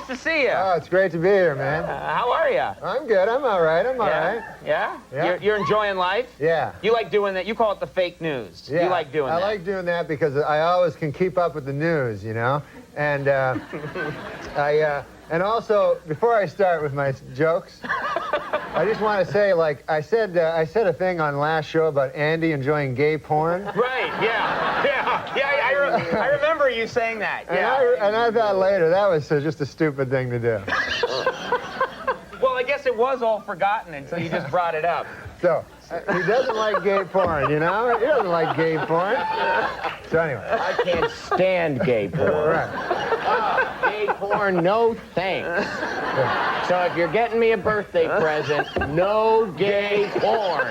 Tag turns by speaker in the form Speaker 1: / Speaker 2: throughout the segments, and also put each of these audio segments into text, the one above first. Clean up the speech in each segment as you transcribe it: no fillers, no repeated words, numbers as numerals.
Speaker 1: nice to see you.
Speaker 2: Oh, it's great to be here, man.
Speaker 1: How are you?
Speaker 2: I'm good. I'm all right. I'm all right.
Speaker 1: Yeah?
Speaker 2: Yeah.
Speaker 1: You're enjoying life?
Speaker 2: Yeah.
Speaker 1: You like doing that? You call it the fake news.
Speaker 2: Yeah.
Speaker 1: You like doing that?
Speaker 2: I like doing that because I always can keep up with the news, you know? And and also, before I start with my jokes, I just want to say, like, I said a thing on last show about Andy enjoying gay porn.
Speaker 1: Right, I remember you saying that,
Speaker 2: And I thought later, that was just a stupid thing to do.
Speaker 1: Well, I guess it was all forgotten until you just brought it up.
Speaker 2: So, he doesn't like gay porn, you know? He doesn't like gay porn. So anyway.
Speaker 3: I can't stand gay porn.
Speaker 2: Right.
Speaker 3: Gay porn, no thanks. So if you're getting me a birthday present, no gay porn.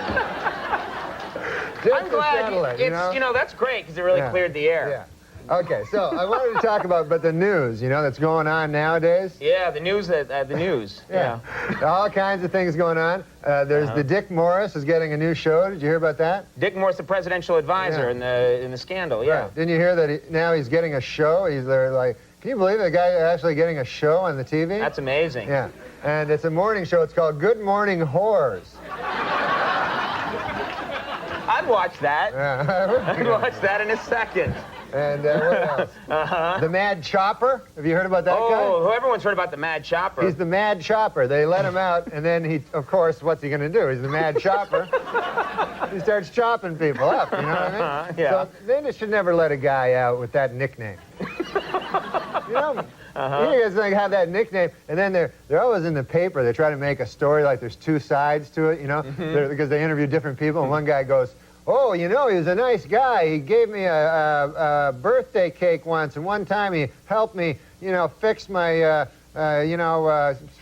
Speaker 1: I'm glad you know, that's great because it really cleared the air.
Speaker 2: Yeah. Okay, so I wanted to talk about the news, you know, that's going on nowadays.
Speaker 1: Yeah, the news. Yeah.
Speaker 2: All kinds of things going on. There's the Dick Morris is getting a new show. Did you hear about that?
Speaker 1: Dick Morris, the presidential advisor in the scandal. Yeah.
Speaker 2: Right. Didn't you hear that now he's getting a show? He's there like, can you believe the guy actually getting a show on the TV?
Speaker 1: That's amazing.
Speaker 2: Yeah. And it's a morning show. It's called Good Morning Whores.
Speaker 1: I'd watch that.
Speaker 2: Yeah,
Speaker 1: I'd watch that in a second.
Speaker 2: And what else? The Mad Chopper. Have you heard about that guy?
Speaker 1: Oh, everyone's heard about the Mad Chopper.
Speaker 2: He's the Mad Chopper. They let him out, and then he, of course, what's he going to do? He's the Mad Chopper. He starts chopping people up, you know what I mean?
Speaker 1: Yeah.
Speaker 2: So they should never let a guy out with that nickname. You know? You guys like have that nickname, and then they're always in the paper. They try to make a story like there's two sides to it, you know, because they interview different people, and one guy goes, oh, you know, he was a nice guy. He gave me a birthday cake once, and one time he helped me, you know, fix my,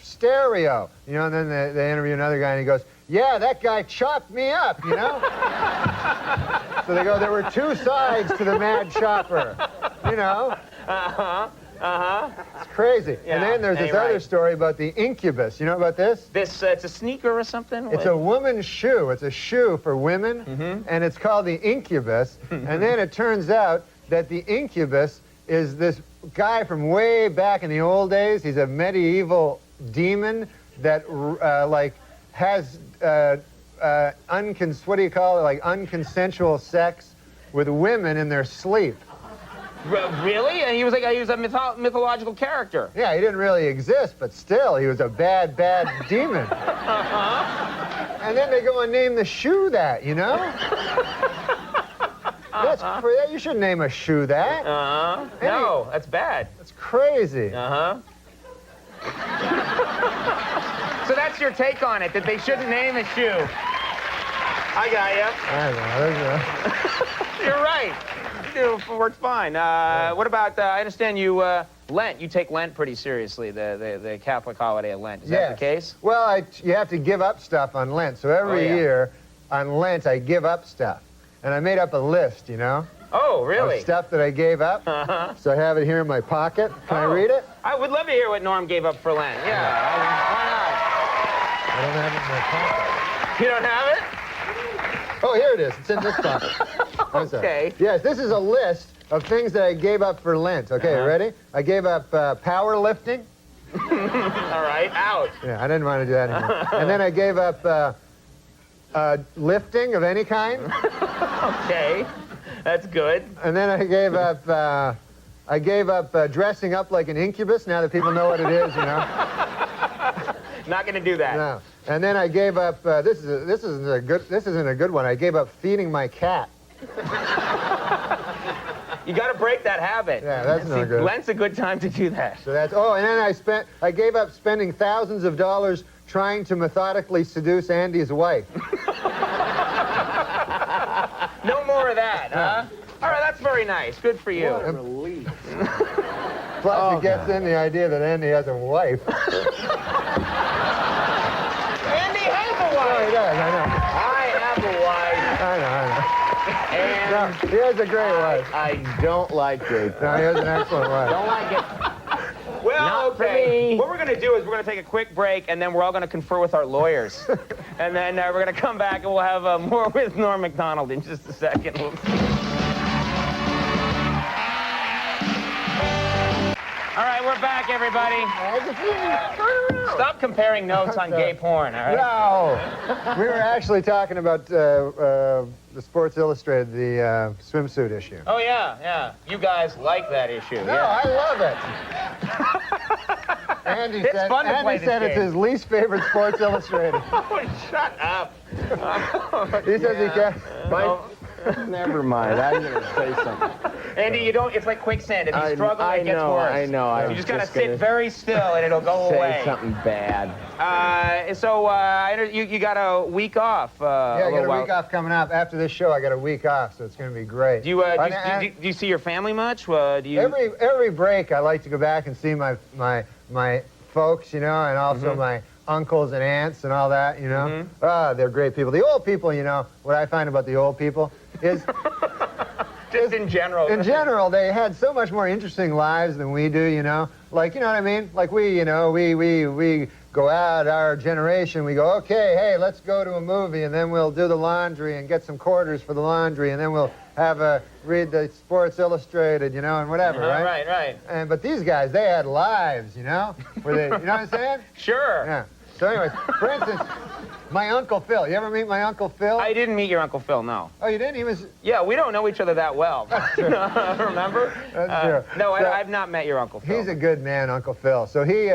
Speaker 2: stereo. You know, and then they interview another guy, and he goes, yeah, that guy chopped me up, you know? So they go, there were two sides to the Mad Chopper, you know? It's crazy.
Speaker 1: Yeah,
Speaker 2: and then there's this other story about the incubus. You know about this?
Speaker 1: It's a sneaker or something?
Speaker 2: It's a woman's shoe. It's a shoe for women, and it's called the incubus. And then it turns out that the incubus is this guy from way back in the old days. He's a medieval demon that, has, what do you call it? Like unconsensual sex with women in their sleep.
Speaker 1: Really? And he was a mythological character.
Speaker 2: Yeah, he didn't really exist, but still, he was a bad, bad demon. And then they go and name the shoe that, you know? That's crazy. You shouldn't name a shoe that.
Speaker 1: No, that's bad.
Speaker 2: That's crazy.
Speaker 1: So that's your take on it, that they shouldn't name a shoe. I got you.
Speaker 2: I know.
Speaker 1: You're right. It works fine. What about, I understand you, Lent. You take Lent pretty seriously, the Catholic holiday of Lent. Is that the case?
Speaker 2: Well, you have to give up stuff on Lent. So every year on Lent, I give up stuff. And I made up a list, you know?
Speaker 1: Oh, really?
Speaker 2: Of stuff that I gave up. So I have it here in my pocket. Can I read it?
Speaker 1: I would love to hear what Norm gave up for Lent. Yeah, why not?
Speaker 2: I don't have it in my pocket.
Speaker 1: You don't have it?
Speaker 2: Oh, here it is. It's in this pocket.
Speaker 1: Okay.
Speaker 2: Yes, this is a list of things that I gave up for Lent. Okay, you ready? I gave up powerlifting.
Speaker 1: All right, out.
Speaker 2: Yeah, I didn't want to do that anymore. And then I gave up lifting of any kind.
Speaker 1: Okay, that's good.
Speaker 2: And then I gave up dressing up like an incubus. Now that people know what it is, you know.
Speaker 1: Not going to do that.
Speaker 2: No. And then I gave up. This isn't a good one. I gave up feeding my cat.
Speaker 1: You got to break that habit.
Speaker 2: Yeah, that's no good.
Speaker 1: Lent's a good time to do that.
Speaker 2: So that's. Oh, and then I gave up spending thousands of dollars trying to methodically seduce Andy's wife.
Speaker 1: No more of that, huh? All right, that's very nice. Good for you.
Speaker 3: What a relief.
Speaker 2: Plus, it gets in the idea that Andy has a wife.
Speaker 1: Andy has a wife.
Speaker 2: Oh, he does, I know.
Speaker 1: I have a wife.
Speaker 2: I know.
Speaker 1: And
Speaker 2: No, he has a great wife.
Speaker 3: I don't like gay porn.
Speaker 2: No, he has an excellent wife.
Speaker 3: Don't like it.
Speaker 1: Well,
Speaker 3: Not for
Speaker 1: okay.
Speaker 3: me.
Speaker 1: What we're going to do is we're going to take a quick break, and then we're all going to confer with our lawyers. And then we're going to come back, and we'll have more with Norm MacDonald in just a second. All right, we're back, everybody. Stop comparing notes on gay porn, all right?
Speaker 2: No! We were actually talking about the Sports Illustrated, the swimsuit issue.
Speaker 1: Oh, yeah, yeah. You guys like that issue.
Speaker 2: No,
Speaker 1: yeah.
Speaker 2: I love it. Andy
Speaker 1: It's
Speaker 2: said,
Speaker 1: fun to play this
Speaker 2: it's
Speaker 1: game.
Speaker 2: his least favorite Sports Illustrated.
Speaker 1: Oh, shut up.
Speaker 2: He says he can't.
Speaker 3: Never mind. I'm going to say something.
Speaker 1: Andy, you don't, it's like quicksand. If you struggle, it gets worse.
Speaker 3: I know.
Speaker 1: You just gotta sit very still and it'll go
Speaker 3: say
Speaker 1: away.
Speaker 3: something bad.
Speaker 1: You got a week off.
Speaker 2: Yeah, I got a week off coming up. After this show, I got a week off, so it's going to be great.
Speaker 1: Do you see your family much?
Speaker 2: Every break, I like to go back and see my folks, you know, and also my uncles and aunts and all that, you know. They're great people. The old people, you know, what I find about the old people is...
Speaker 1: Just in general.
Speaker 2: In general, they had so much more interesting lives than we do, you know? Like, you know what I mean? Like we, you know, we go out, our generation, we go, okay, hey, let's go to a movie, and then we'll do the laundry and get some quarters for the laundry, and then we'll read the Sports Illustrated, you know, and whatever, right?
Speaker 1: Right.
Speaker 2: But these guys, they had lives, you know? Where they, you know what I'm saying?
Speaker 1: Sure.
Speaker 2: Yeah. So anyways, for instance, my Uncle Phil. You ever meet my Uncle Phil?
Speaker 1: I didn't meet your Uncle Phil, no.
Speaker 2: Oh, you didn't? He was...
Speaker 1: Yeah, we don't know each other that well. Remember?
Speaker 2: That's true.
Speaker 1: No,
Speaker 2: So,
Speaker 1: I've not met your Uncle Phil.
Speaker 2: He's a good man, Uncle Phil. So he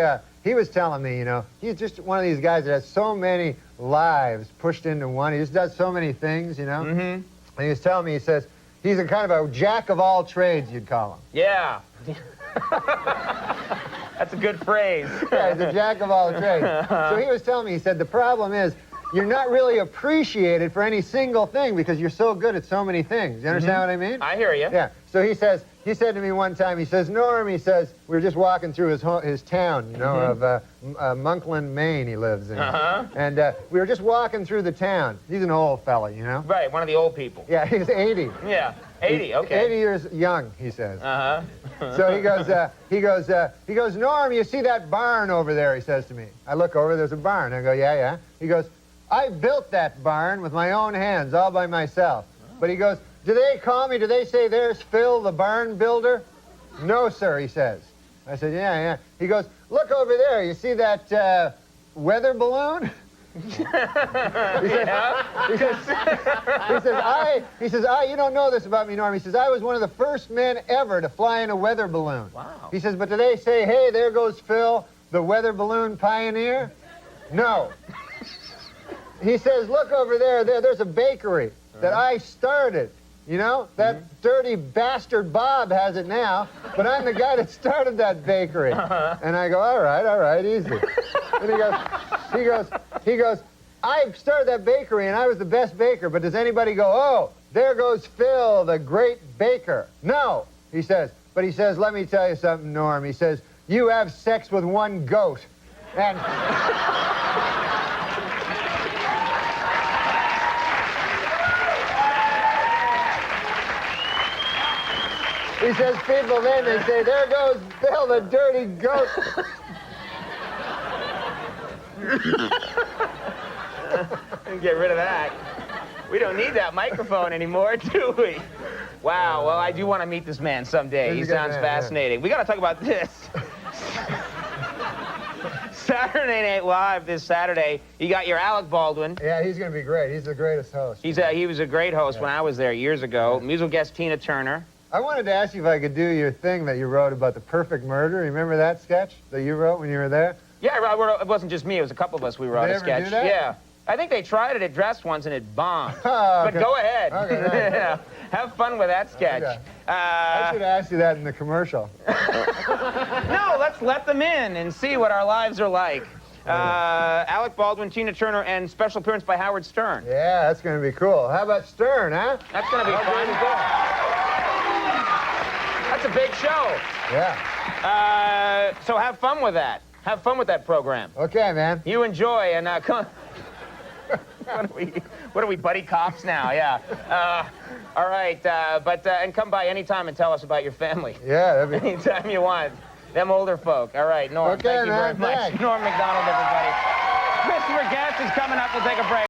Speaker 2: was telling me, you know, he's just one of these guys that has so many lives pushed into one. He just does so many things, you know? And he was telling me, he says, he's a kind of a jack of all trades, you'd call him.
Speaker 1: Yeah. That's a good phrase.
Speaker 2: Yeah, he's a jack of all trades. So he was telling me, he said, the problem is you're not really appreciated for any single thing because you're so good at so many things. You understand what I mean?
Speaker 1: I hear you.
Speaker 2: Yeah. So he said to me one time, he says, Norm, he says, we were just walking through his town, you know, of Monkland, Maine he lives in. And we were just walking through the town. He's an old fella, you know?
Speaker 1: Right, one of the old people.
Speaker 2: Yeah, he's 80.
Speaker 1: Yeah, 80, okay.
Speaker 2: 80 years young, he says. So he goes, Norm, you see that barn over there, he says to me. I look over, there's a barn. I go, yeah. He goes, I built that barn with my own hands, all by myself. But he goes, do they call me, do they say, there's Phil, the barn builder? No, sir, he says. I said, yeah. He goes, look over there, you see that weather balloon? He says, you don't know this about me, Norm. He says, I was one of the first men ever to fly in a weather balloon.
Speaker 1: Wow.
Speaker 2: He says, but do they say, hey, there goes Phil, the weather balloon pioneer? No. He says, look over there's a bakery that I started. You know, that dirty bastard Bob has it now, but I'm the guy that started that bakery. And I go, all right, easy. And he goes, I started that bakery and I was the best baker, but does anybody go, oh, there goes Phil, the great baker? No, he says, but he says, let me tell you something, Norm. He says, you have sex with one goat. And... He says, people then, they say, there goes Bill, the dirty goat.
Speaker 1: Get rid of that. We don't need that microphone anymore, do we? Wow, well, I do want to meet this man someday. He sounds fascinating. We got to talk about this. Saturday Night Live this Saturday. You got your Alec Baldwin.
Speaker 2: Yeah, he's going to be great. He's the greatest host.
Speaker 1: He was a great host when I was there years ago. Musical guest Tina Turner.
Speaker 2: I wanted to ask you if I could do your thing that you wrote about the perfect murder. Remember that sketch that you wrote when you were there?
Speaker 1: Yeah, I wrote, it wasn't just me. It was a couple of us. We wrote a sketch.
Speaker 2: Did they ever do that?
Speaker 1: Yeah. I think they tried it at Dressed once and it bombed.
Speaker 2: Oh, okay.
Speaker 1: But go ahead.
Speaker 2: Okay, right.
Speaker 1: Yeah. Have fun with that sketch.
Speaker 2: Okay. I should ask you that in the commercial.
Speaker 1: No, let's let them in and see what our lives are like. Alec Baldwin, Tina Turner, and special appearance by Howard Stern.
Speaker 2: Yeah, that's going to be cool. How about Stern, huh?
Speaker 1: That's going to be fun. That's a big show.
Speaker 2: Yeah.
Speaker 1: So have fun with that. Have fun with that program.
Speaker 2: Okay, man.
Speaker 1: You enjoy and come. What are we, buddy cops now? Yeah. All right, and come by anytime and tell us about your family.
Speaker 2: Yeah, that'd be...
Speaker 1: Anytime you want. Them older folk. All right, Norm,
Speaker 2: okay,
Speaker 1: thank you very
Speaker 2: man,
Speaker 1: much.
Speaker 2: thanks.
Speaker 1: Norm MacDonald, everybody. Christopher Guest is coming up. We'll take a break.